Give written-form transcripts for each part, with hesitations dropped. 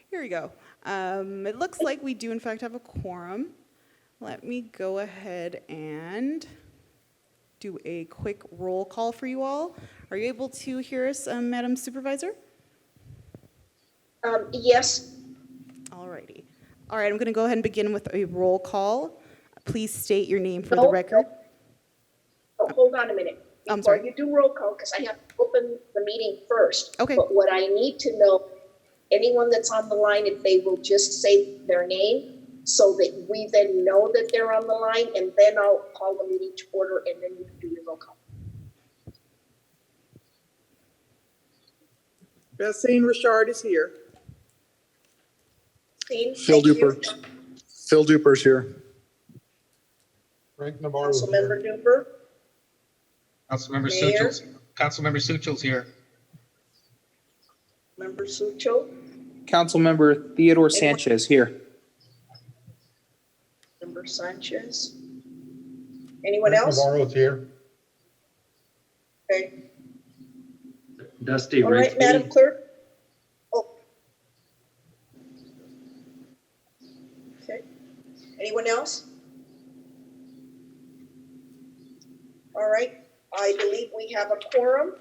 Here we go. It looks like we do in fact have a quorum. Let me go ahead and do a quick roll call for you all. Are you able to hear us, Madam Supervisor? Yes. Alrighty. All right, I'm going to go ahead and begin with a roll call. Please state your name for the record. Oh, hold on a minute. I'm Before sorry. you do roll call, because I have to open the meeting first. Okay. But what I need to know, anyone that's on the line, if they will just say their name so that we then know that they're on the line, and then I'll call the meeting to order, and then you can do your roll call. Bessine Richard is here. Phil Duper. Phil Duper's here. Frank Navarro. Councilmember Duper. Councilmember Mayor. Councilmember Suchel's here. Member Sucho. Councilmember Theodore Sanchez here. Member Sanchez. Anyone Frank else? Navarro is here. Okay. Dusty All right, Rigsby. Madam Clerk. Oh. Okay. Anyone else? All right. I believe we have a quorum.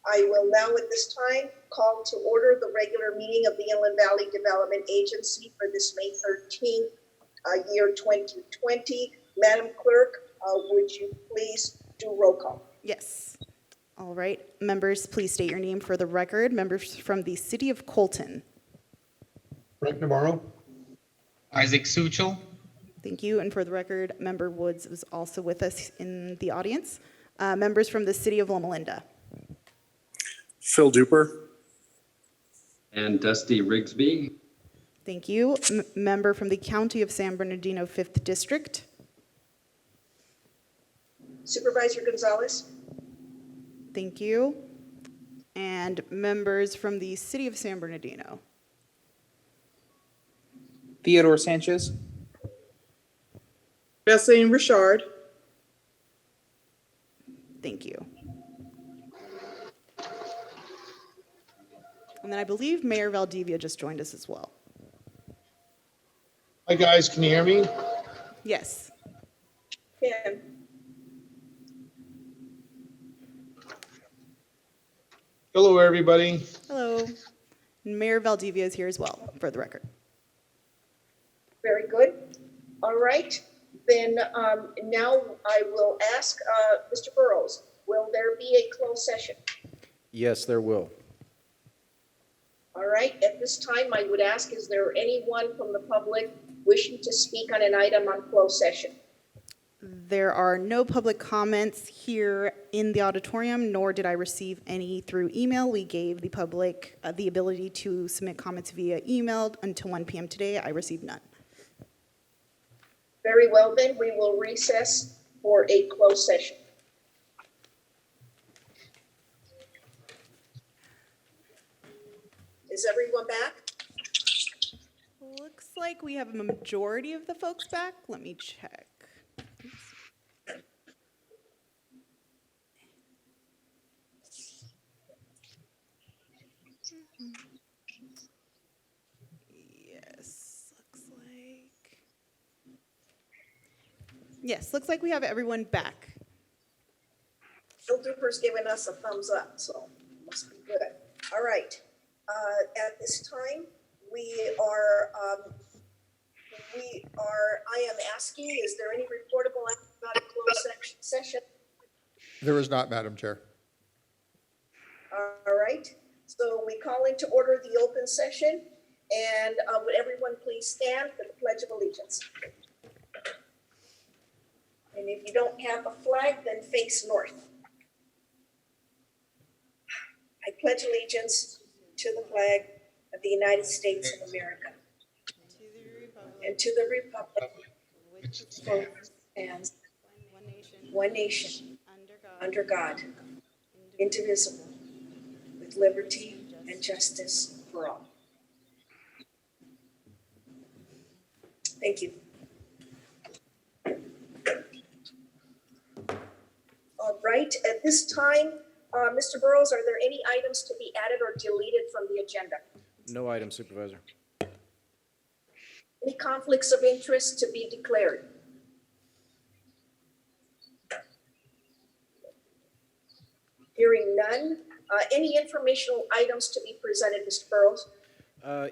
I will now at this time call to order the regular meeting of the Inland Valley Development Agency for this May 13th, year 2020. Madam Clerk, would you please do roll call? Yes. All right. Members, please state your name for the record. Members from the City of Colton. Frank Navarro. Isaac Suchel. Thank you. And for the record, Member Woods is also with us in the audience. Members from the City of Loma Linda. Phil Duper. And Dusty Rigsby. Thank you. Member from the County of San Bernardino, 5th District. Supervisor Gonzalez. Thank you. And members from the City of San Bernardino. Theodore Sanchez. Bessine Richard. Thank you. And then I believe Mayor Valdivia just joined us as well. Hi, guys. Can you hear me? Yes. Ken. Hello, everybody. Hello. And Mayor Valdivia is here as well, for the record. Very good. All right. Then now I will ask Mr. Burrows, will there be a closed session? Yes, there will. All right. At this time, I would ask, is there anyone from the public wishing to speak on an item on closed session? There are no public comments here in the auditorium, nor did I receive any through email. We gave the public the ability to submit comments via email until 1 p.m. today. I received none. Very well, then we will recess for a closed session. Is everyone back? Looks like we have a majority of the folks back. Let me check. Yes, looks like we have everyone back. Phil Duper's giving us a thumbs up, so must be good. All right. At this time, I am asking, is there any reportable about a closed session? There is not, Madam Chair. All right. So we call into order the open session, and would everyone please stand for the Pledge of Allegiance? And if you don't have a flag, then face north. I pledge allegiance to the flag of the United States of America and to the republic which stands one nation under God, indivisible, with liberty and justice for all. Thank you. All right, at this time, Mr. Burrows, are there any items to be added or deleted from the agenda? No item, Supervisor. Any conflicts of interest to be declared? Hearing none. Any informational items to be presented, Mr. Burrows?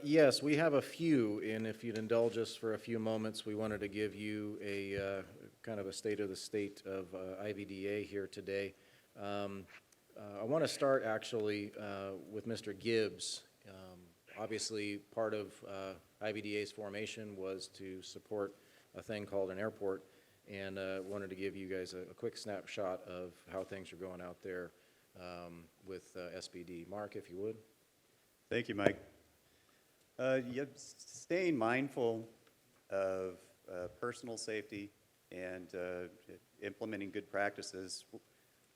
Yes, we have a few, and if you'd indulge us for a few moments, we wanted to give you a kind of a state of the state of IVDA here today. I want to start actually with Mr. Gibbs. Obviously, part of IVDA's formation was to support a thing called an airport, and wanted to give you guys a quick snapshot of how things are going out there with SBD. Mark, if you would. Thank you, Mike. Staying mindful of personal safety and implementing good practices,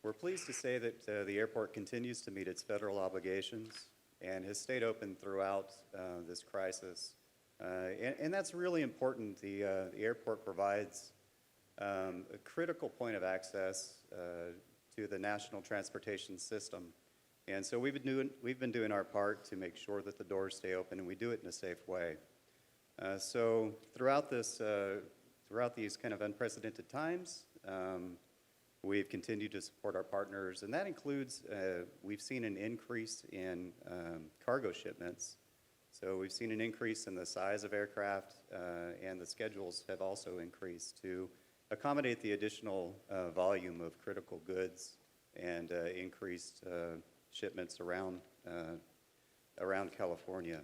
we're pleased to say that the airport continues to meet its federal obligations and has stayed open throughout this crisis. And that's really important. The airport provides a critical point of access to the national transportation system. And so we've been doing our part to make sure that the doors stay open, and we do it in a safe way. So throughout these kind of unprecedented times, we've continued to support our partners, and that includes we've seen an increase in cargo shipments. So we've seen an increase in the size of aircraft, and the schedules have also increased to accommodate the additional volume of critical goods and increased shipments around California.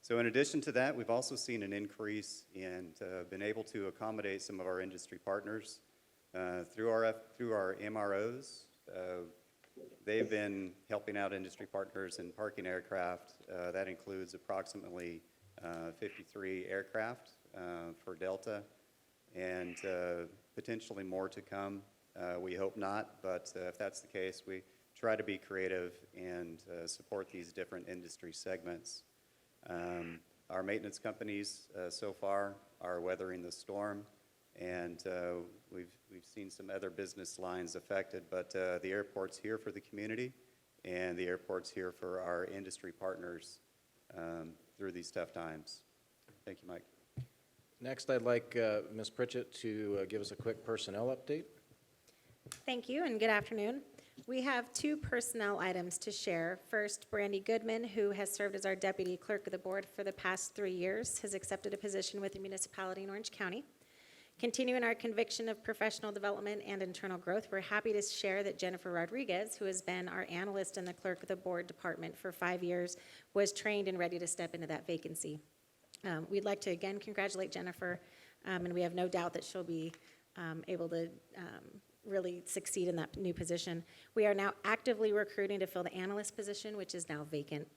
So in addition to that, we've also seen an increase and been able to accommodate some of our industry partners through our MROs. They've been helping out industry partners in parking aircraft. That includes approximately 53 aircraft for Delta, and potentially more to come. We hope not, but if that's the case, we try to be creative and support these different industry segments. Our maintenance companies so far are weathering the storm, and we've seen some other business lines affected, but the airport's here for the community, and the airport's here for our industry partners through these tough times. Thank you, Mike. Next, I'd like Ms. Pritchett to give us a quick personnel update. Thank you, and good afternoon. We have two personnel items to share. First, Brandy Goodman, who has served as our Deputy Clerk of the Board for the past 3 years, has accepted a position with the municipality in Orange County. Continuing our conviction of professional development and internal growth, we're happy to share that Jennifer Rodriguez, who has been our analyst in the Clerk of the Board department for 5 years, was trained and ready to step into that vacancy. We'd like to again congratulate Jennifer, and we have no doubt that she'll be able to really succeed in that new position. We are now actively recruiting to fill the analyst position, which is now vacant.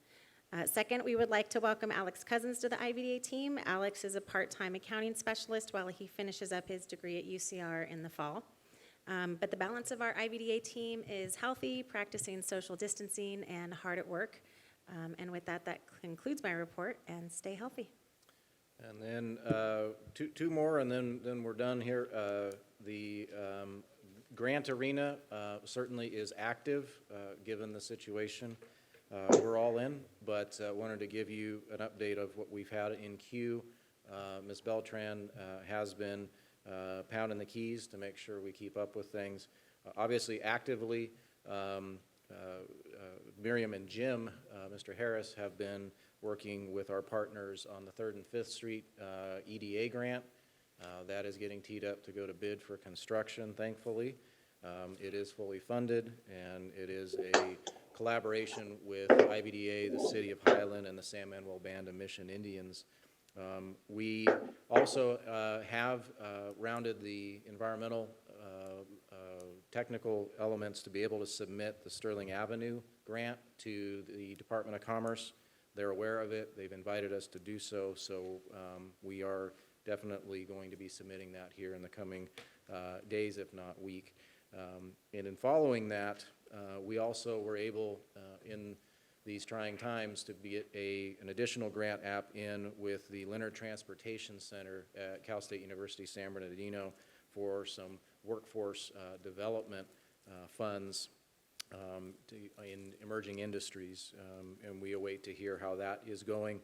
Second, we would like to welcome Alex Cousins to the IVDA team. Alex is a part-time accounting specialist while he finishes up his degree at UCR in the fall. But the balance of our IVDA team is healthy, practicing social distancing, and hard at work. And with that, that concludes my report, and stay healthy. And then two more, and then we're done here. The grant arena certainly is active, given the situation we're all in, but wanted to give you an update of what we've had in queue. Ms. Beltran has been pounding the keys to make sure we keep up with things. Obviously, actively, Miriam and Jim, Mr. Harris, have been working with our partners on the 3rd and 5th Street EDA grant. That is getting teed up to go to bid for construction, thankfully. It is fully funded, and it is a collaboration with IVDA, the City of Highland, and the San Manuel Band of Mission Indians. We also have rounded the environmental technical elements to be able to submit the Sterling Avenue grant to the Department of Commerce. They're aware of it. They've invited us to do so, so we are definitely going to be submitting that here in the coming days, if not week. And in following that, we also were able, in these trying times, to get an additional grant app in with the Leonard Transportation Center at Cal State University San Bernardino for some workforce development funds in emerging industries, and we await to hear how that is going.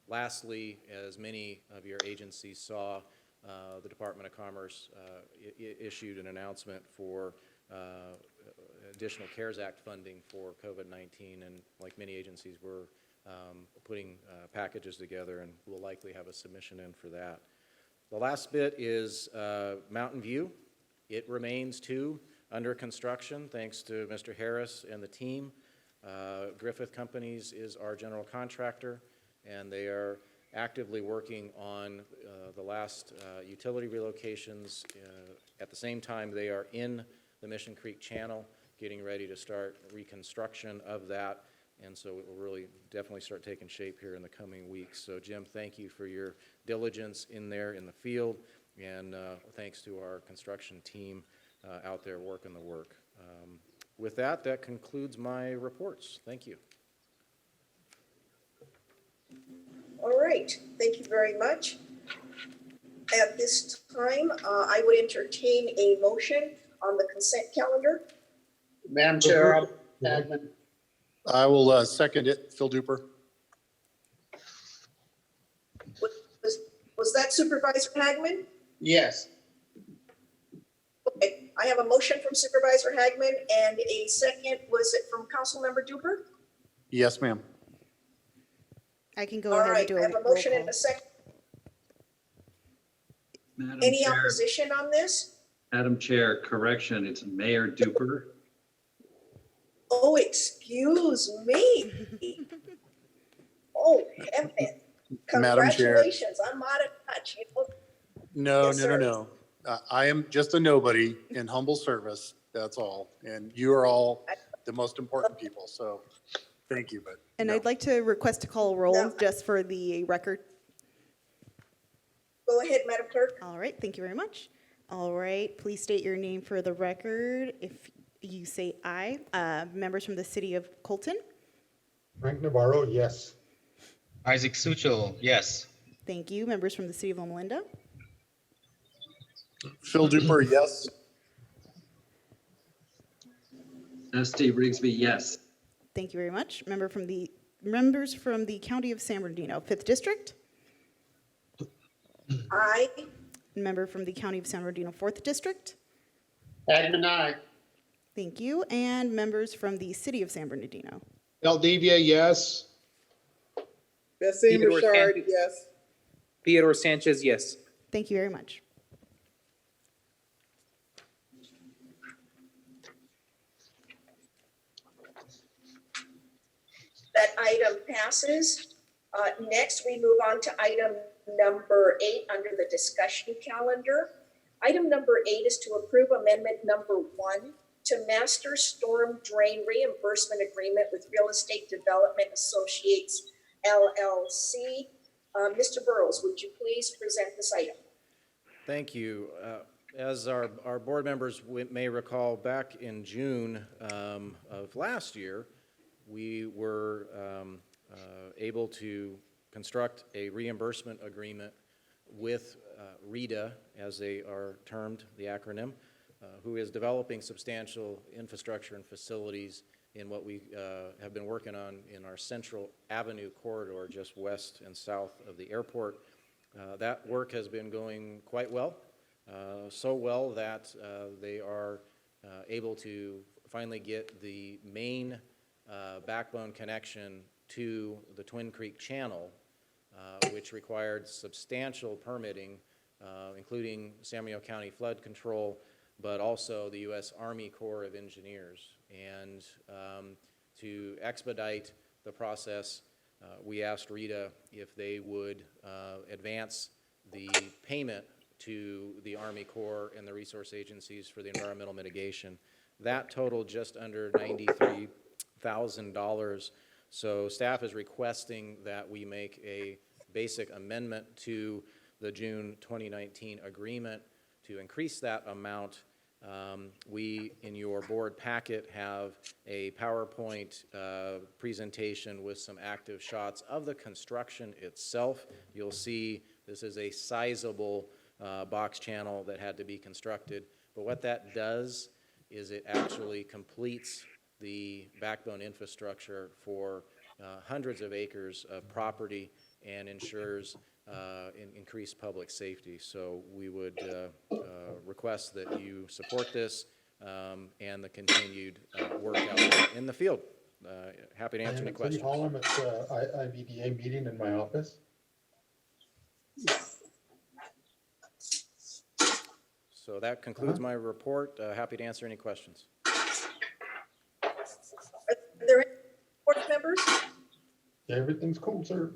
lastly, as many of your agencies saw, the Department of Commerce issued an announcement for additional CARES Act funding for COVID-19, and like many agencies, we're putting packages together, and we'll likely have a submission in for that. The last bit is Mountain View. It remains, too, under construction, thanks to Mr. Harris and the team. Griffith Companies is our general contractor, and they are actively working on the last utility relocations. At the same time, they are in the Mission Creek Channel, getting ready to start reconstruction of that, and so it will really definitely start taking shape here in the coming weeks. So, Jim, thank you for your diligence in there in the field, and thanks to our construction team out there working the work. With that, that concludes my reports. Thank you. All right, thank you very much. At this time, I would entertain a motion on the consent calendar. Madam Chair, Hagman. I will second it. Phil Duper. Was that Supervisor Hagman? Yes. Okay, I have a motion from Supervisor Hagman and a second, was it from Councilmember Duper? Yes, ma'am. I can go All ahead and right, do I a have a roll motion and call. a second. Madam Any Chair, opposition on this? Madam Chair, correction, it's Mayor Duper. Oh, excuse me. Oh, heaven. Madam Chair. Congratulations, I'm out of touch. No, Yes, no, sir. no. I am just a nobody in humble service. That's all. And you are all the most important people. So thank you. But And no. I'd like to request to call a roll No. just for the record. Go ahead, Madam Clerk. All right, thank you very much. All right, please state your name for the record. If you say aye, members from the city of Colton. Frank Navarro, yes. Isaac Suchel, yes. Thank you. Members from the city of Loma Linda. Phil Duper, yes. Dusty Rigsby, yes. Thank you very much. Members from the county of San Bernardino, 5th District. Aye. Member from the county of San Bernardino, 4th District. Hagman, aye. Thank you. And members from the city of San Bernardino. Valdivia, yes. Bessine Theodore Richard, Sanchez. yes. Theodore Sanchez, yes. Thank you very much. That item passes. Next, we move on to item number 8 under the discussion calendar. Item number 8 is to approve amendment number 1 to Master Storm Drain Reimbursement Agreement with Real Estate Development Associates, LLC. Mr. Burrows, would you please present this item? Thank you. As our board members may recall, back in June of last year, we were able to construct a reimbursement agreement with REDA, as they are termed, the acronym, who is developing substantial infrastructure and facilities in what we have been working on in our Central Avenue corridor, just west and south of the airport. That work has been going quite well, so well that they are able to finally get the main backbone connection to the Twin Creek Channel, which required substantial permitting, including San Bernardino County Flood Control, but also the U.S. Army Corps of Engineers. And to expedite the process, we asked REDA if they would advance the payment to the Army Corps and the resource agencies for the environmental mitigation. That totaled just under $93,000. So staff is requesting that we make a basic amendment to the June 2019 agreement to increase that amount. We, in your board packet, have a PowerPoint presentation with some active shots of the construction itself. You'll see this is a sizable box channel that had to be constructed. But what that does is it actually completes the backbone infrastructure for hundreds of acres of property and ensures increased public safety. So we would request that you support this and the continued work out there in the field. Happy to answer any questions. I'm at the IVDA meeting in my office. So that concludes my report. Happy to answer any questions. Are there any board members? Everything's cool, sir.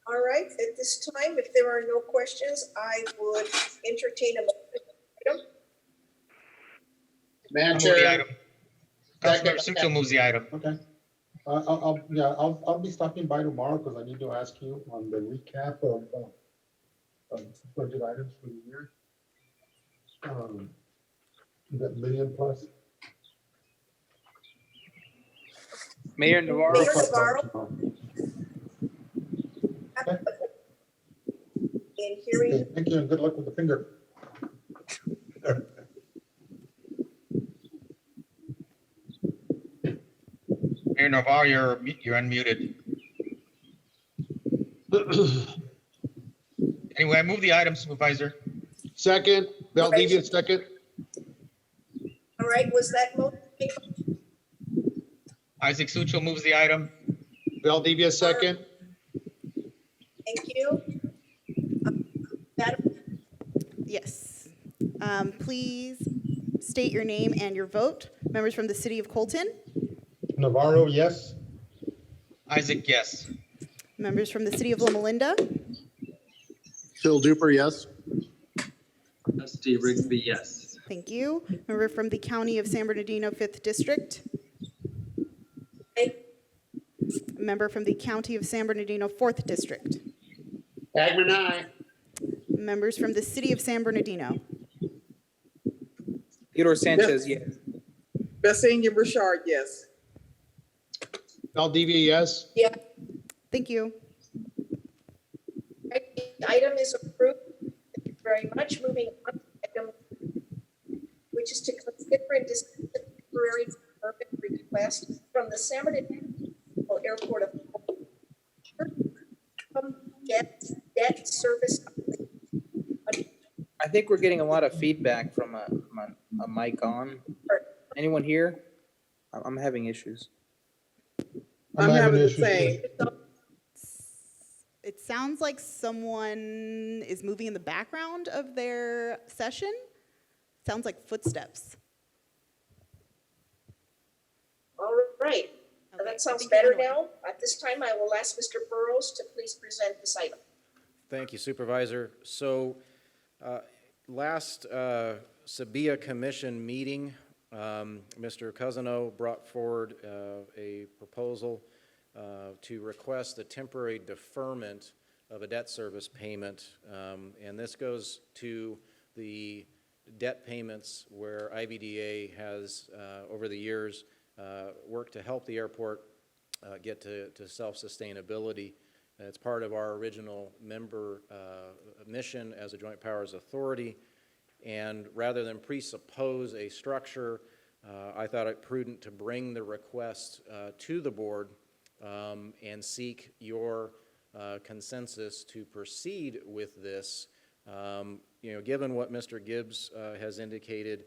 All right, at this time, if there are no questions, I would entertain a motion. Madam I'll move the Chair. item. Councilmember Sucho moves the item. Okay. I'll be stopping by tomorrow because I need to ask you on the recap of budget items for the year. That million plus. Mayor Navarro, Mayor Navarro, in hearing, Okay, thank you and good luck with the finger. Mayor Navarro, you're unmuted. Anyway, I move the item, Supervisor. Second, Valdivia, second. all right, was that motion made? Isaac Sucho moves the item. Valdivia, second. Thank you. Madam, Yes. Please state your name and your vote. Members from the city of Colton, Navarro, yes. Isaac, yes. members from the city of Loma Linda, Phil Duper, yes. Trustee Rigsby, yes. thank you. Member from the county of San Bernardino, 5th District. aye. Member from the county of San Bernardino, 4th District. Agman, aye. Members from the city of San Bernardino. Theodore Sanchez, yes. Bessinger Richard, yes. Valdivia, yes. Yeah, Thank you. right, the item is approved. Thank you very much. Moving on to item, which is to consider and discuss the temporary permit request from the San Bernardino Airport of debt service. I think we're getting a lot of feedback from a mic on. Anyone here? I'm having issues. I'm having the issues, too. same. It sounds like someone is moving in the background of their session. Sounds like footsteps. All right, Okay, I that sounds think you're better in order. now. At this time, I will ask Mr. Burrows to please present this item. Thank you, Supervisor. So, last Sabia Commission meeting, Mr. Cousino brought forward a proposal to request the temporary deferment of a debt service payment. And this goes to the debt payments where IVDA has, over the years, worked to help the airport get to self-sustainability. It's part of our original member mission as a Joint Powers Authority. And rather than presuppose a structure, I thought it prudent to bring the request to the board and seek your consensus to proceed with this. Given what Mr. Gibbs has indicated,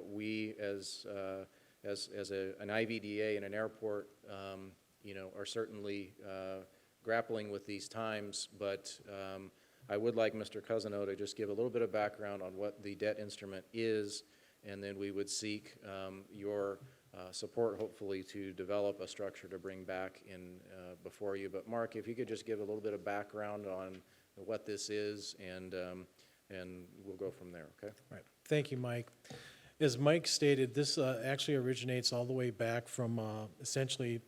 we as an IVDA and an airport, are certainly grappling with these times, but I would like Mr. Cousino to just give a little bit of background on what the debt instrument is, and then we would seek your support, hopefully, to develop a structure to bring back in before you. But Mark, if you could just give a little bit of background on what this is, and we'll go from there, okay? Right. Thank you, Mike. As Mike stated, this actually originates all the way back from essentially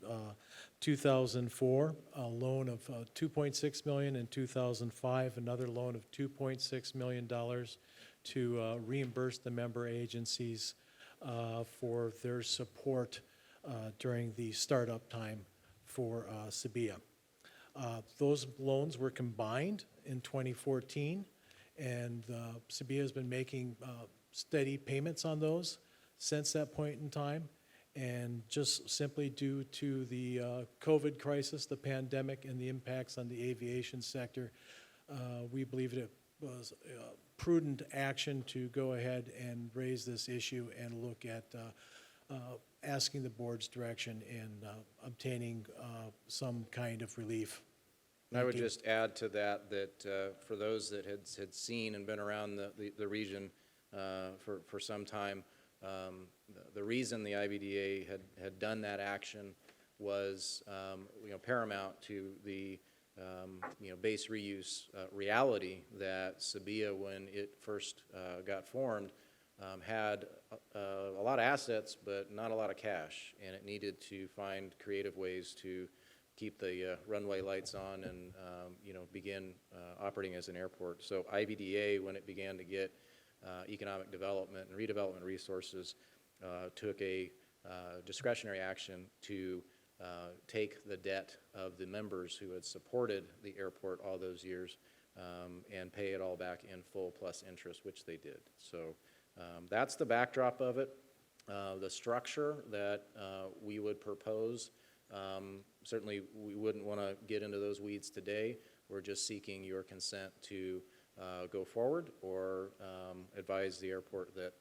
2004, a loan of $2.6 million, in 2005, another loan of $2.6 million to reimburse the member agencies for their support during the startup time for Sabia. Those loans were combined in 2014, and Sabia has been making steady payments on those since that point in time. And just simply due to the COVID crisis, the pandemic, and the impacts on the aviation sector, we believe it was prudent action to go ahead and raise this issue and look at asking the board's direction in obtaining some kind of relief. And I would Thank you. just add to that, that for those that had seen and been around the region for some time, the reason the IVDA had done that action was paramount to the base reuse reality that Sabia, when it first got formed, had a lot of assets but not a lot of cash, and it needed to find creative ways to keep the runway lights on and begin operating as an airport. So IVDA, when it began to get economic development and redevelopment resources, took a discretionary action to take the debt of the members who had supported the airport all those years and pay it all back in full plus interest, which they did. So that's the backdrop of it. The structure that we would propose, certainly we wouldn't want to get into those weeds today. We're just seeking your consent to go forward or advise the airport that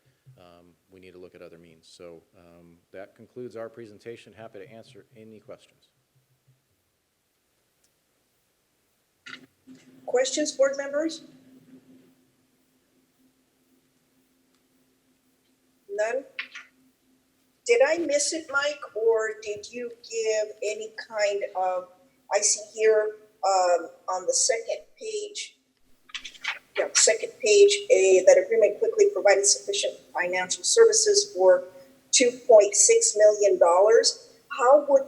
we need to look at other means. So that concludes our presentation. Happy to answer any questions. Questions, board members? None? Did I miss it, Mike, or did you give any kind of, I see here on the second page, that agreement quickly provided sufficient financial services for $2.6 million. How would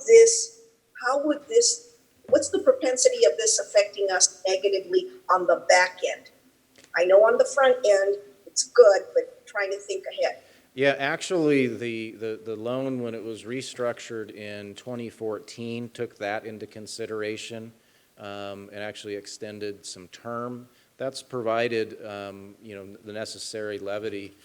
this, what's the propensity of this affecting us negatively on the back end? I know on the front end, it's good, but trying to think ahead. Yeah, actually, the loan, when it was restructured in 2014, took that into consideration and actually extended some term. That's provided, the necessary levity,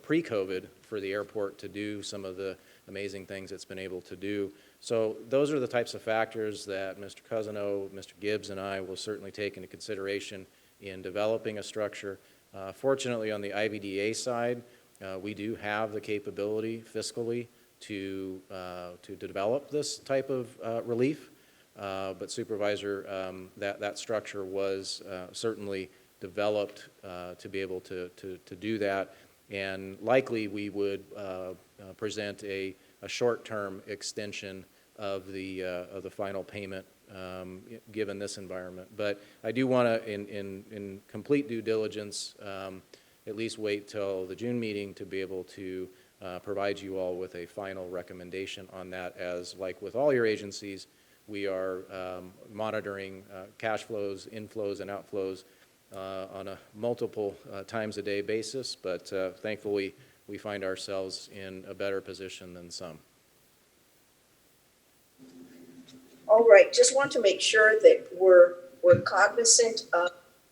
pre-COVID for the airport to do some of the amazing things it's been able to do. So those are the types of factors that Mr. Cousino, Mr. Gibbs, and I will certainly take into consideration in developing a structure. Fortunately, on the IVDA side, we do have the capability fiscally to develop this type of relief. But Supervisor, that structure was certainly developed to be able to do that, and likely we would present a short-term extension of the final payment given this environment. But I do want to, in complete due diligence, at least wait till the June meeting to be able to provide you all with a final recommendation on that, as like with all your agencies, we are monitoring cash flows, inflows, and outflows on a multiple times a day basis, but thankfully we find ourselves in a better position than some. All right, just want to make sure that we're cognizant of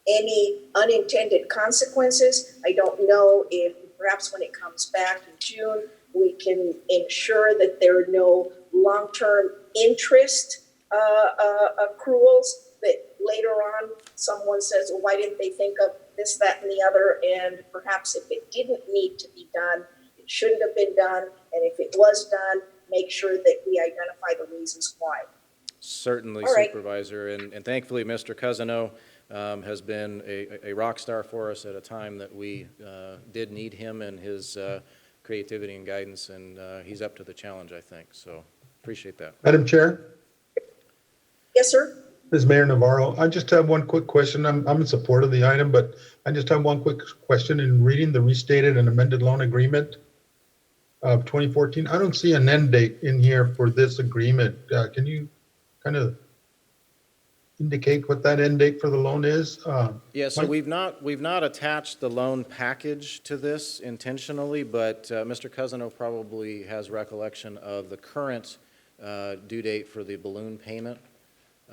any unintended consequences. I don't know if perhaps when it comes back in June, we can ensure that there are no long-term interest accruals that later on someone says, well, why didn't they think of this, that, and the other? And perhaps if it didn't need to be done, it shouldn't have been done. And if it was done, make sure that we identify the reasons why. Certainly, All right. Supervisor, and thankfully Mr. Cousino has been a rock star for us at a time that we did need him and his creativity and guidance, and he's up to the challenge, I think. So appreciate that. Madam Chair, Yes, sir. this is Mayor Navarro. I just have one quick question. I'm in support of the item, but I just have one quick question. In reading the restated and amended loan agreement of 2014, I don't see an end date in here for this agreement. Can you kind of indicate what that end date for the loan is? Yeah, so Mike? we've not attached the loan package to this intentionally, but Mr. Cousino probably has recollection of the current due date for the balloon payment.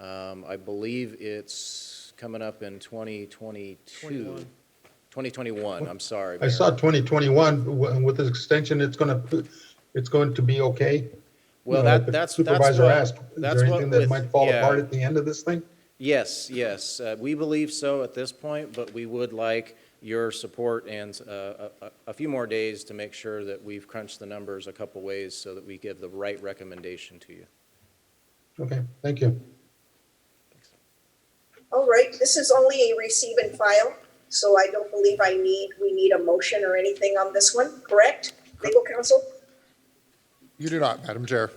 I believe it's coming up in 2021, I'm sorry. I saw 2021, with this extension, it's gonna it's going to be okay? Well, Like the that's supervisor what, asked, is that's there what anything that with, might fall yeah. apart at the end of this thing? Yes, yes, we believe so at this point, but we would like your support and a few more days to make sure that we've crunched the numbers a couple ways so that we give the right recommendation to you. Okay, thank you. All right, this is only a receive and file, so I don't believe we need a motion or anything on this one, correct? Legal counsel? You do not, Madam Chair.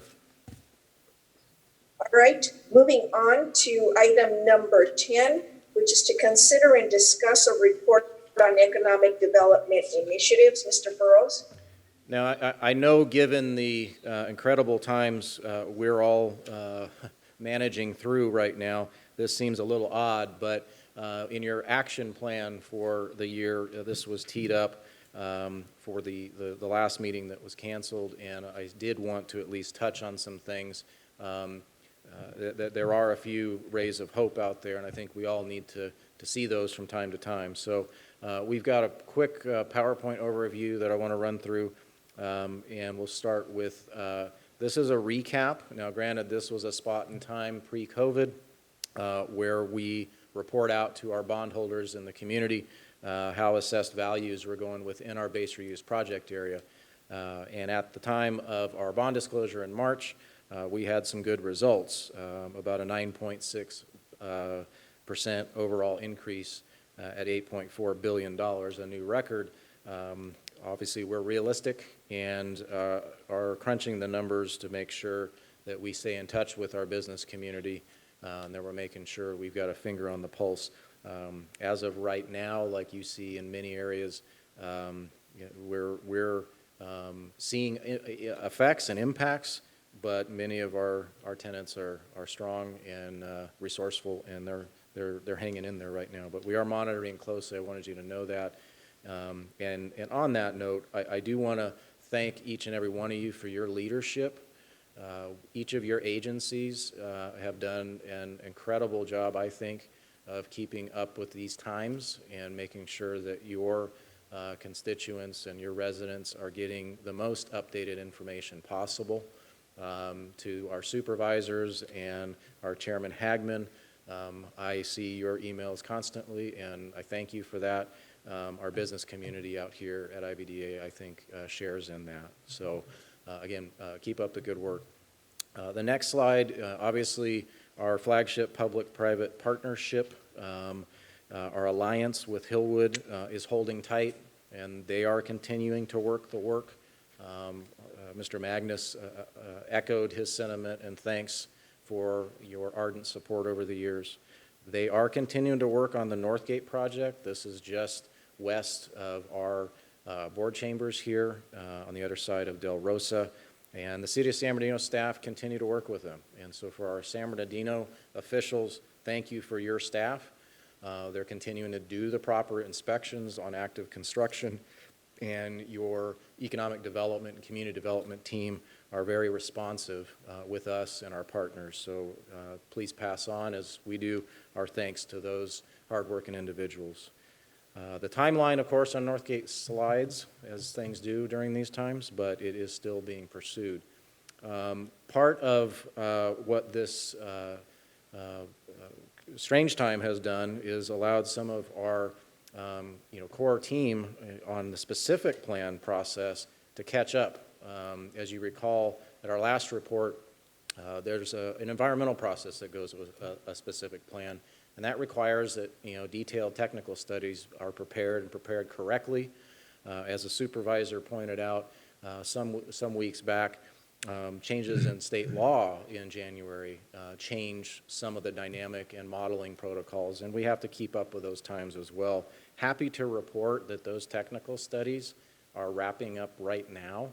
All right, moving on to item number 10, which is to consider and discuss a report on economic development initiatives. Mr. Burrows? Now, I know, given the incredible times we're all managing through right now, this seems a little odd, but in your action plan for the year, this was teed up for the last meeting that was canceled, and I did want to at least touch on some things. There are a few rays of hope out there, and I think we all need to see those from time to time. So we've got a quick PowerPoint overview that I want to run through, and we'll start with, this is a recap. Now, granted, this was a spot in time pre-COVID where we report out to our bondholders in the community how assessed values were going within our base reuse project area. And at the time of our bond disclosure in March, we had some good results, about a 9.6% overall increase at $8.4 billion, a new record. Obviously, we're realistic and are crunching the numbers to make sure that we stay in touch with our business community and that we're making sure we've got a finger on the pulse. As of right now, like you see in many areas, we're seeing effects and impacts, but many of our tenants are strong and resourceful, and they're hanging in there right now. But we are monitoring closely. I wanted you to know that. And on that note, I do want to thank each and every one of you for your leadership. Each of your agencies have done an incredible job, I think, of keeping up with these times and making sure that your constituents and your residents are getting the most updated information possible. To our supervisors and our Chairman Hagman, I see your emails constantly, and I thank you for that. Our business community out here at IVDA, I think, shares in that. So, again, keep up the good work. The next slide, obviously, our flagship public-private partnership, our alliance with Hillwood is holding tight, and they are continuing to work the work. Mr. Magnus echoed his sentiment and thanks for your ardent support over the years. They are continuing to work on the Northgate project. This is just west of our board chambers here on the other side of Del Rosa. And the City of San Bernardino staff continue to work with them. And so for our San Bernardino officials, thank you for your staff. They're continuing to do the proper inspections on active construction, and your economic development and community development team are very responsive with us and our partners. So please pass on, as we do, our thanks to those hardworking individuals. The timeline, of course, on Northgate slides, as things do during these times, but it is still being pursued. Part of what this strange time has done is allowed some of our core team on the specific plan process to catch up. As you recall, at our last report, there's an environmental process that goes with a specific plan, and that requires that detailed technical studies are prepared and prepared correctly. As the supervisor pointed out some weeks back, changes in state law in January change some of the dynamic and modeling protocols, and we have to keep up with those times as well. Happy to report that those technical studies are wrapping up right now,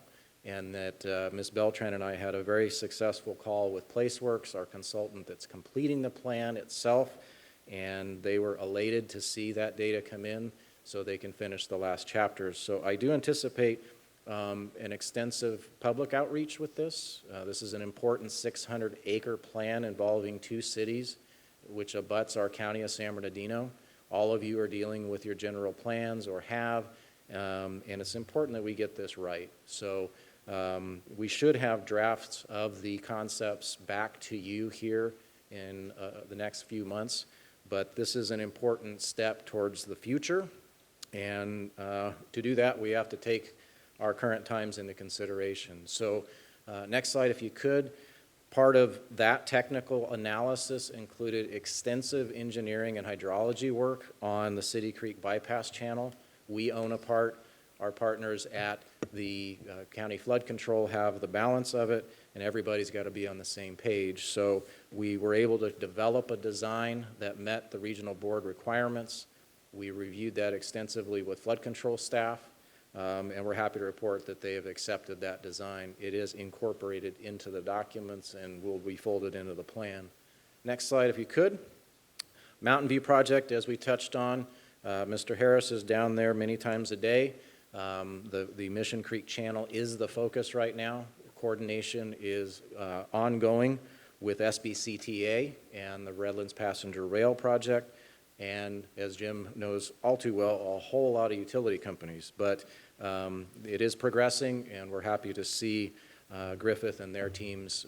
and that Ms. Beltran and I had a very successful call with PlaceWorks, our consultant that's completing the plan itself, and they were elated to see that data come in so they can finish the last chapters. So I do anticipate an extensive public outreach with this. This is an important 600-acre plan involving 2 cities, which abuts our county of San Bernardino. All of you are dealing with your general plans or have, and it's important that we get this right. So We should have drafts of the concepts back to you here in the next few months, but this is an important step towards the future. And to do that, we have to take our current times into consideration. So next slide, if you could. Part of that technical analysis included extensive engineering and hydrology work on the City Creek bypass channel. We own a part. Our partners at the county flood control have the balance of it, and everybody's got to be on the same page. So we were able to develop a design that met the regional board requirements. We reviewed that extensively with flood control staff, and we're happy to report that they have accepted that design. It is incorporated into the documents and will be folded into the plan. Next slide, if you could. Mountain View project, as we touched on, Mr. Harris is down there many times a day. The Mission Creek Channel is the focus right now. Coordination is ongoing with SBCTA and the Redlands Passenger Rail Project, and as Jim knows all too well, a whole lot of utility companies. But it is progressing, and we're happy to see Griffith and their teams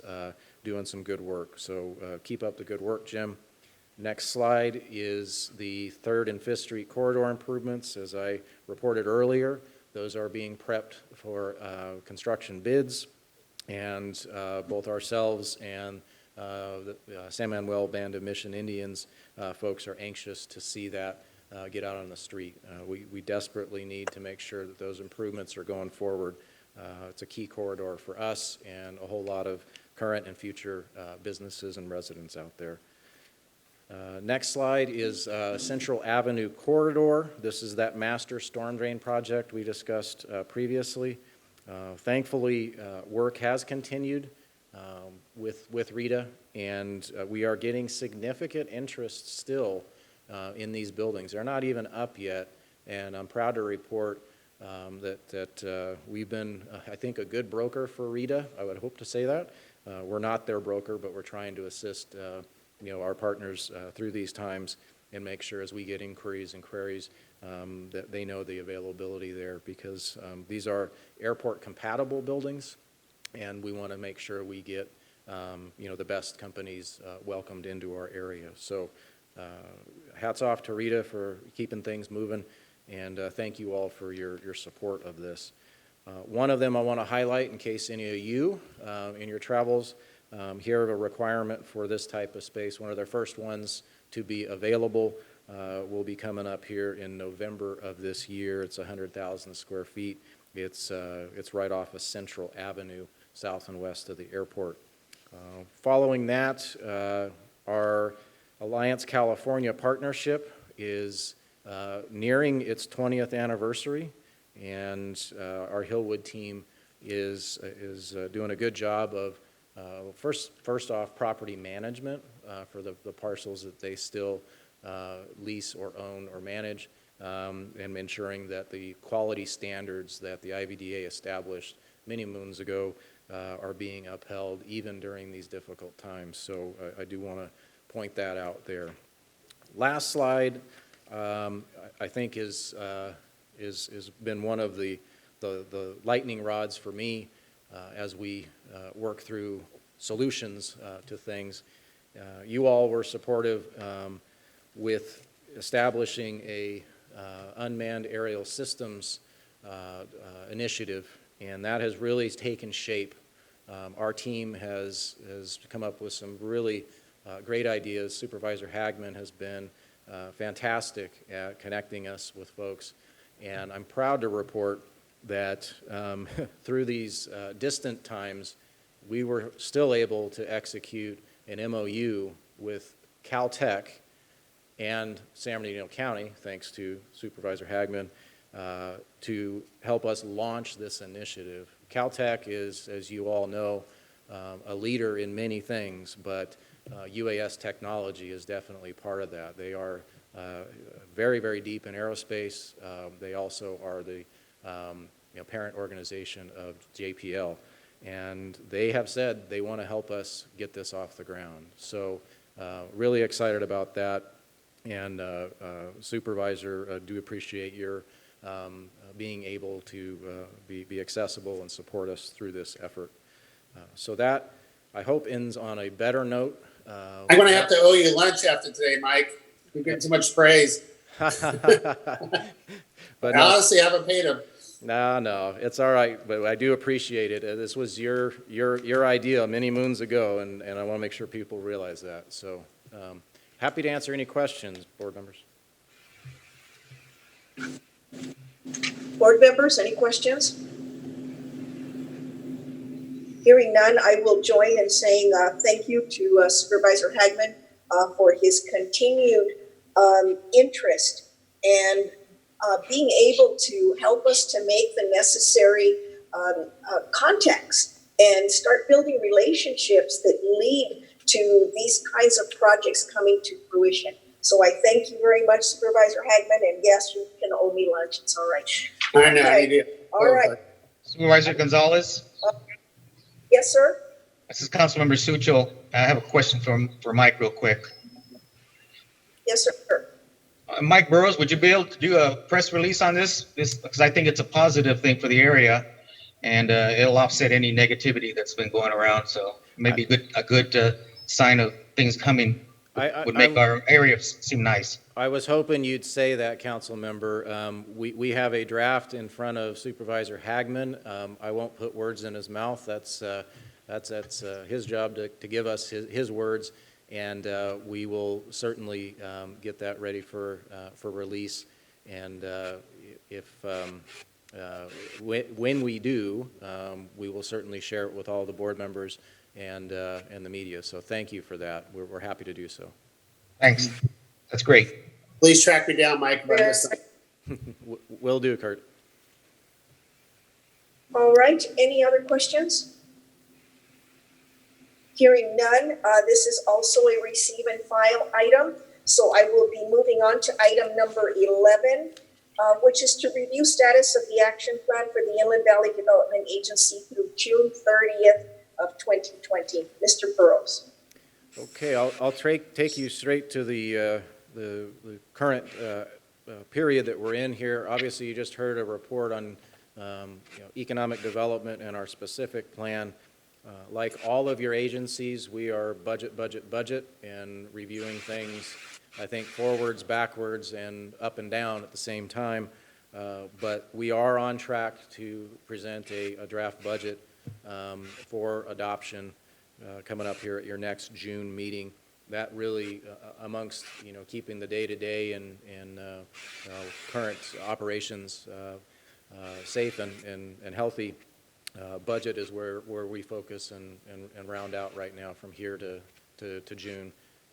doing some good work. So keep up the good work, Jim. Next slide is the 3rd and 5th Street corridor improvements. As I reported earlier, those are being prepped for construction bids, and both ourselves and the San Manuel Band of Mission Indians folks are anxious to see that get out on the street. We desperately need to make sure that those improvements are going forward. It's a key corridor for us and a whole lot of current and future businesses and residents out there. Next slide is Central Avenue Corridor. This is that master storm drain project we discussed previously. Thankfully, work has continued with RITA, and we are getting significant interest still in these buildings. They're not even up yet, and I'm proud to report that we've been, I think, a good broker for RITA. I would hope to say that. We're not their broker, but we're trying to assist our partners through these times and make sure as we get inquiries and queries that they know the availability there, because these are airport compatible buildings, and we want to make sure we get the best companies welcomed into our area. So hats off to RITA for keeping things moving, and thank you all for your support of this. One of them I want to highlight in case any of you in your travels hear of a requirement for this type of space. One of their first ones to be available will be coming up here in November of this year. It's 100,000 square feet. It's right off of Central Avenue, south and west of the airport. Following that, our Alliance California partnership is nearing its 20th anniversary, and our Hillwood team is doing a good job of first off property management for the parcels that they still lease or own or manage, and ensuring that the quality standards that the IVDA established many moons ago are being upheld even during these difficult times. So I do want to point that out there. Last slide, I think is been one of the lightning rods for me as we work through solutions to things. You all were supportive with establishing a unmanned aerial systems initiative, and that has really taken shape. Our team has come up with some really great ideas. Supervisor Hagman has been fantastic at connecting us with folks, and I'm proud to report that through these distant times, we were still able to execute an MOU with Caltech and San Bernardino County, thanks to Supervisor Hagman, to help us launch this initiative. Caltech is, as you all know, a leader in many things, but UAS technology is definitely part of that. They are very, very deep in aerospace. They also are the parent organization of JPL, and they have said they want to help us get this off the ground. So really excited about that, and Supervisor, do appreciate your being able to be accessible and support us through this effort. So that, I hope, ends on a better note. I'm going to have to owe you lunch after today, Mike. You're getting too much praise. But I no, honestly haven't paid him. no, it's all right, but I do appreciate it. This was your idea many moons ago, and I want to make sure people realize that. So happy to answer any questions, board members. Board members, any questions? Hearing none, I will join in saying thank you to Supervisor Hagman for his continued interest and being able to help us to make the necessary contacts and start building relationships that lead to these kinds of projects coming to fruition. So I thank you very much, Supervisor Hagman, and yes, you can owe me lunch. It's all right. I know, Okay. you do. All right. Supervisor Gonzalez, Yes, sir? this is Councilmember Sucho. I have a question for Mike real quick. Yes, sir. Mike Burrows, would you be able to do a press release on this? Because I think it's a positive thing for the area, and it'll offset any negativity that's been going around. So maybe a good sign of things coming would make our area seem nice. I was hoping you'd say that, council member. We have a draft in front of Supervisor Hagman. I won't put words in his mouth. That's his job to give us his words, and we will certainly get that ready for release. And when we do, we will certainly share it with all the board members and the media. So thank you for that. We're happy to do so. Thanks. That's great. Please track me down, Mike, about this. Will do, Kurt. All right, any other questions? Hearing none, this is also a receive and file item. So I will be moving on to item number 11, which is to review status of the action plan for the Inland Valley Development Agency through June 30th of 2020. Mr. Burrows. Okay, I'll take you straight to the current period that we're in here. Obviously, you just heard a report on economic development and our specific plan. Like all of your agencies, we are budget, and reviewing things, I think, forwards, backwards, and up and down at the same time. But we are on track to present a draft budget for adoption coming up here at your next June meeting. That really, amongst keeping the day-to-day and current operations safe and healthy, budget is where we focus and round out right now from here to June.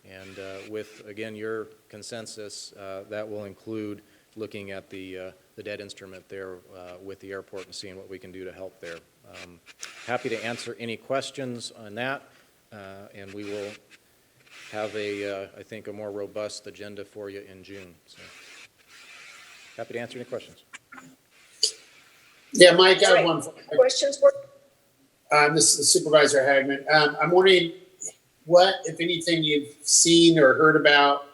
And with, again, your consensus, that will include looking at the debt instrument there with the airport and seeing what we can do to help there. Happy to answer any questions on that, and we will have I think, a more robust agenda for you in June. So happy to answer any questions. Yeah, Mike, I have one. Questions? This is Supervisor Hagman. I'm wondering what, if anything, you've seen or heard about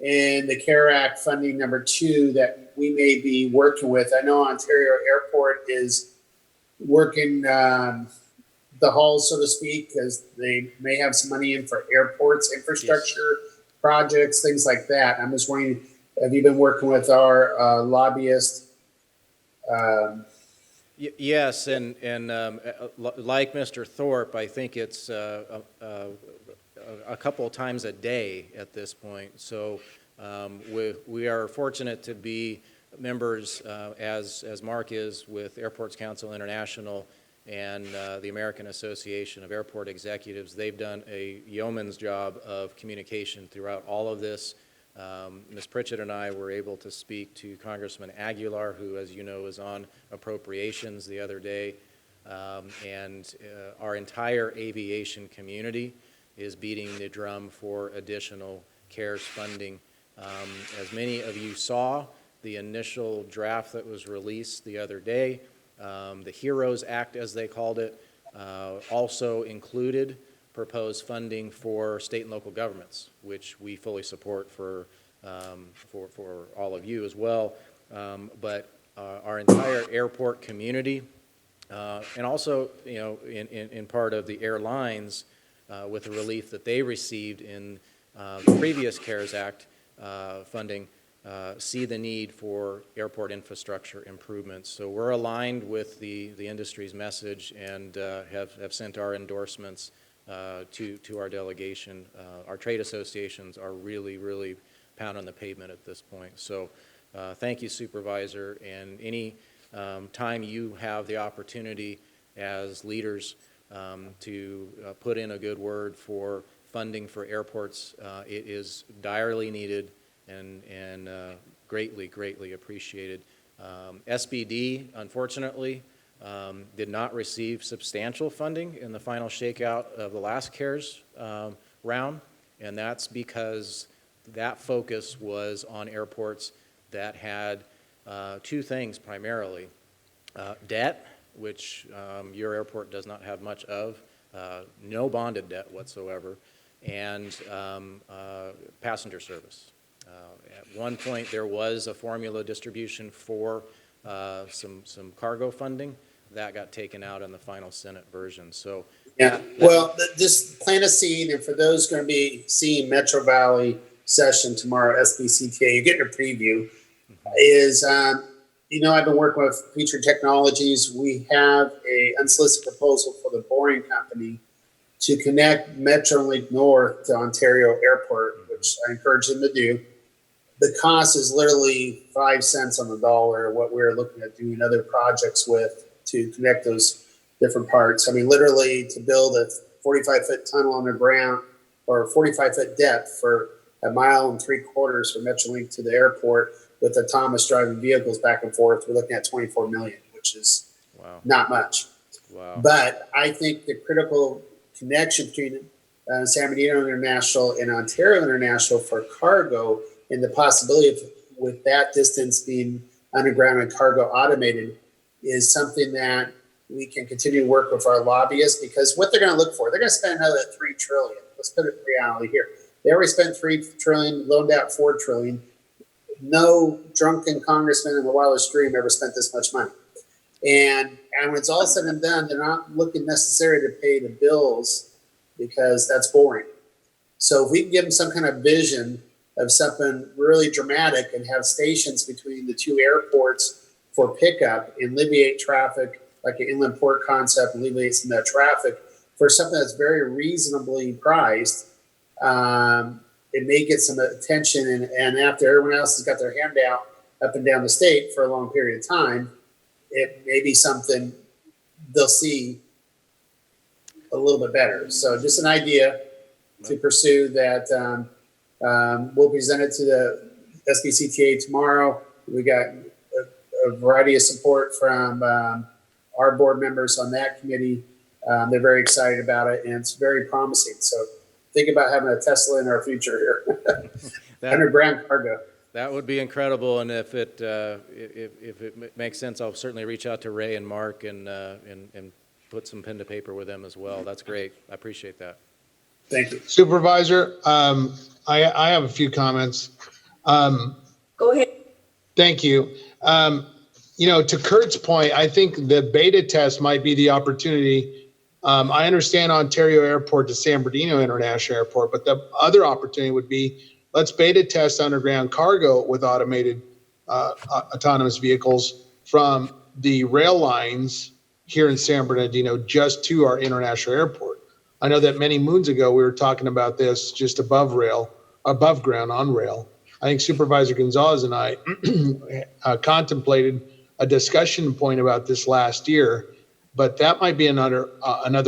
in the CARE Act funding number 2 that we may be working with. I know Ontario Airport is working the halls, so to speak, because they may have some money in for airports, infrastructure projects, things like that. I'm just wondering, have you been working with our lobbyist? Yes, and like Mr. Thorpe, I think it's a couple of times a day at this point. So we are fortunate to be members, as Mark is, with Airports Council International and the American Association of Airport Executives. They've done a yeoman's job of communication throughout all of this. Ms. Pritchett and I were able to speak to Congressman Aguilar, who, as you know, is on appropriations the other day, and our entire aviation community is beating the drum for additional CARES funding. As many of you saw, the initial draft that was released the other day, the HEROES Act, as they called it, also included proposed funding for state and local governments, which we fully support for all of you as well. But our entire airport community, and also, you know, in part of the airlines with the relief that they received in the previous CARES Act funding, see the need for airport infrastructure improvements. So we're aligned with the industry's message and have sent our endorsements to our delegation. Our trade associations are really pounding the pavement at this point. So thank you, Supervisor, and any time you have the opportunity as leaders to put in a good word for funding for airports, it is direly needed and greatly appreciated. SBD, unfortunately, did not receive substantial funding in the final shakeout of the last CARES round, and that's because that focus was on airports that had two things primarily. Debt, which your airport does not have much of, no bonded debt whatsoever, and passenger service. At one point, there was a formula distribution for some cargo funding. That got taken out in the final Senate version. So Yeah, well, just plant a seed, and for those going to be seeing Metro Valley session tomorrow, SBCTA, you're getting a preview, is, you know, I've been working with Future Technologies. We have a unsolicited proposal for the Boring Company to connect Metrolink North to Ontario Airport, which I encourage them to do. The cost is literally 5 cents on the dollar, what we're looking at doing other projects with to connect those different parts. I mean, literally to build a 45-foot tunnel underground or 45-foot depth for 1.75 miles for Metrolink to the airport with autonomous driving vehicles back and forth, we're looking at $24 million, which is not much. Wow. But I think the critical connection between San Bernardino International and Ontario International for cargo and the possibility of, with that distance being underground and cargo automated, is something that we can continue to work with our lobbyists, because what they're going to look for, they're going to spend another $3 trillion. Let's put it in reality here. They already spent $3 trillion, loaned out $4 trillion. No drunken congressman in the wildest dream ever spent this much money. And when it's all said and done, they're not looking necessarily to pay the bills because that's boring. So if we can give them some kind of vision of something really dramatic and have stations between the two airports for pickup, alleviate traffic, like an inland port concept, alleviate some of that traffic for something that's very reasonably priced, it may get some attention. And after everyone else has got their hand out up and down the state for a long period of time, it may be something they'll see a little bit better. So just an idea to pursue that. We'll present it to the SBCTA tomorrow. We got a variety of support from our board members on that committee. They're very excited about it, and it's very promising. So think about having a Tesla in our future here. Underground cargo. That would be incredible, and if it makes sense, I'll certainly reach out to Ray and Mark and put some pen to paper with them as well. That's great. I appreciate that. Thank you, Supervisor. I have a few comments. Go ahead. Thank you. You know, to Kurt's point, I think the beta test might be the opportunity. I understand Ontario Airport to San Bernardino International Airport, but the other opportunity would be, let's beta test underground cargo with automated autonomous vehicles from the rail lines here in San Bernardino just to our international airport. I know that many moons ago, we were talking about this just above ground on rail. I think Supervisor Gonzalez and I contemplated a discussion point about this last year, but that might be another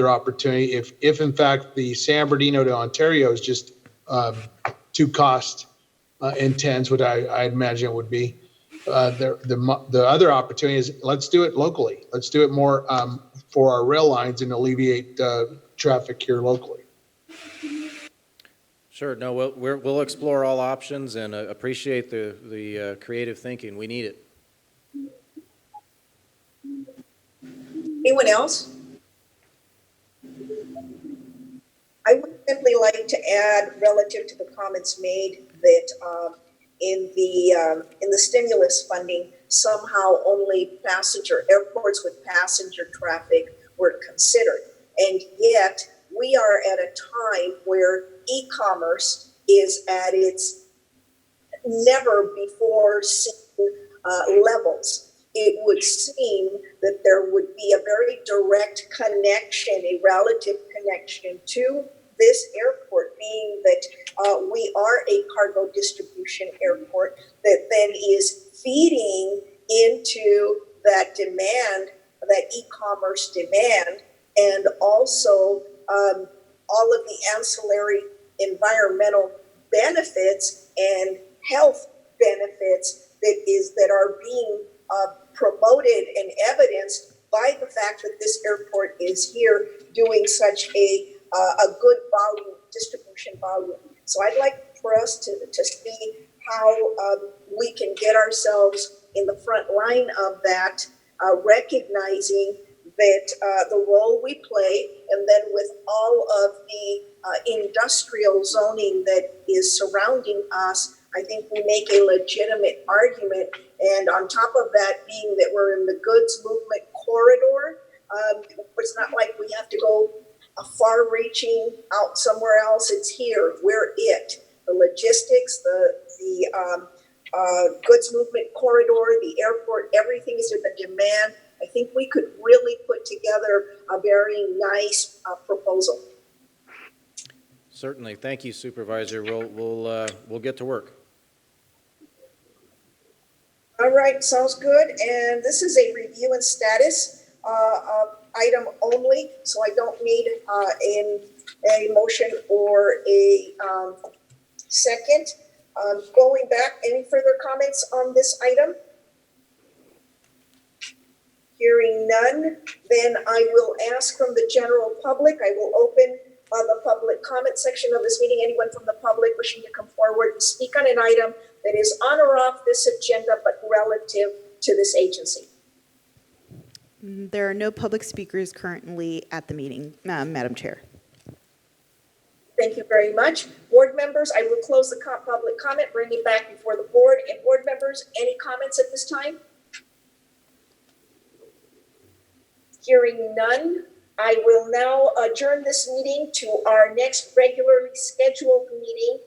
opportunity if in fact the San Bernardino to Ontario is just too cost intense, what I imagine it would be. The other opportunity is let's do it locally. Let's do it more for our rail lines and alleviate traffic here locally. Sure. No, we'll explore all options and appreciate the creative thinking. We need it. Anyone else? I would simply like to add, relative to the comments made, that in the stimulus funding, somehow only airports with passenger traffic were considered. And yet we are at a time where e-commerce is at its never before seen levels. It would seem that there would be a very direct connection, a relative connection to this airport, being that we are a cargo distribution airport that then is feeding into that demand, that e-commerce demand, and also all of the ancillary environmental benefits and health benefits that are being promoted and evidenced by the fact that this airport is here doing such a good volume, distribution volume. So I'd like for us to see how we can get ourselves in the front line of that, recognizing that the role we play, and then with all of the industrial zoning that is surrounding us, I think we make a legitimate argument. And on top of that, being that we're in the goods movement corridor, it's not like we have to go far-reaching out somewhere else. It's here. We're it. The logistics, the goods movement corridor, the airport, everything is in the demand. I think we could really put together a very nice proposal. Certainly. Thank you, Supervisor. We'll get to work. All right, sounds good. And this is a review and status item only, so I don't need a motion or a second. Going back, any further comments on this item? Hearing none, then I will ask from the general public. I will open the public comment section of this meeting. Anyone from the public wishing to come forward and speak on an item that is on or off this agenda but relative to this agency. There are no public speakers currently at the meeting, Madam Chair. Thank you very much. Board members, I will close the public comment, bring it back before the board. And board members, any comments at this time? Hearing none, I will now adjourn this meeting to our next regularly scheduled meeting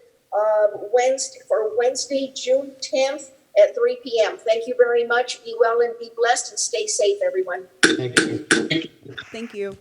Wednesday, June 10th at 3 p.m. Thank you very much. Be well and be blessed and stay safe, everyone. Thank you. Thank you.